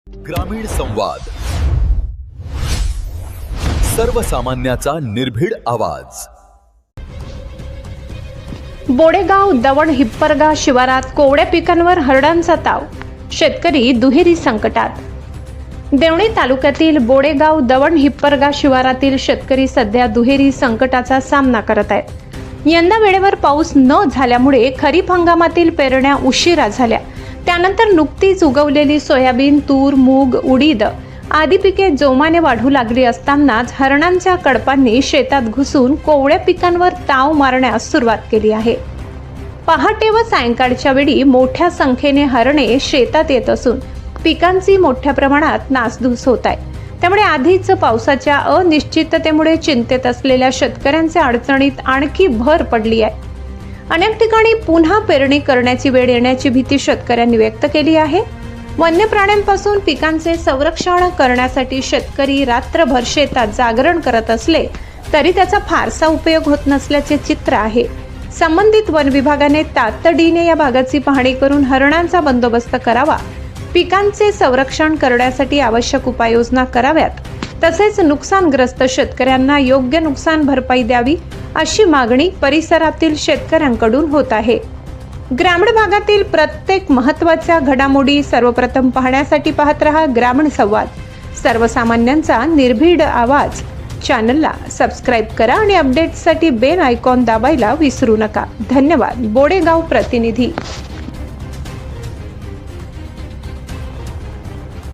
ग्रामीण संवाद, सर्वसामान्याचा निर्भीड आवाज। बोडेगाव दवण हिप्परगा शिवारात कोवड्या पिकांवर हरडांचा ताव, शेतकरी दुहेरी संकटात। देवणी तालुक्यातील बोडेगाव दवण हिप्परगा शिवारातील शेतकरी सध्या दुहेरी संकटाचा सामना करत आहेत। यंदा वेळेवर पाऊस न झाल्यामुळे खरीप हंगामातील पेरण्या उशिरा झाल्या। त्यानंतर नुकतीच उगवलेली सोयाबीन, तूर, मूग, उडीद आदी पिके जोमाने वाढू लागली असतानाच हरणांच्या कडपांनी शेतात घुसून कोवड्या पिकांवर ताव मारण्यास सुरुवात केली आहे। पहाटे व सायंकाळच्या वेळी मोठ्या संख्येने हरणे शेतात येत असून पिकांची मोठ्या प्रमाणात नासधूस होत आहे। त्यामुळे आधीच पावसाच्या अनिश्चिततेमुळे चिंतेत असलेल्या शेतकऱ्यांच्या अडचणीत आणखी भर पडली आहे। अनेक ठिकाणी पुन्हा पेरणी करण्याची वेळ येण्याची भीती शेतकऱ्यांनी व्यक्त केली आहे। वन्य प्राण्यांपासून पिकांचे संरक्षण करण्यासाठी शेतकरी रात्रभर शेतात जागरण करत असले तरी त्याचा फारसा उपयोग होत नसल्याचे चित्र आहे। संबंधित वन विभागाने तातडीने या भागाची पाहणी करून हरणांचा बंदोबस्त करावा, पिकांचे संरक्षण करण्यासाठी आवश्यक उपाययोजना कराव्यात, तसेच नुकसानग्रस्त शेतकऱ्यांना योग्य नुकसान भरपाई द्यावी अशी मागणी परिसरातील शेतकऱ्यांकडून होत आहे। ग्रामीण भागातील प्रत्येक महत्त्वाच्या घडामोडी सर्वप्रथम पाहण्यासाठी पाहत रहा ग्रामीण संवाद, सर्वसामान्यांचा निर्भीड आवाज। चॅनलला सबस्क्राईब करा आणि अपडेट्ससाठी बेल आयकॉन दाबायला विसरू नका। धन्यवाद। बोडेगाव प्रतिनिधी।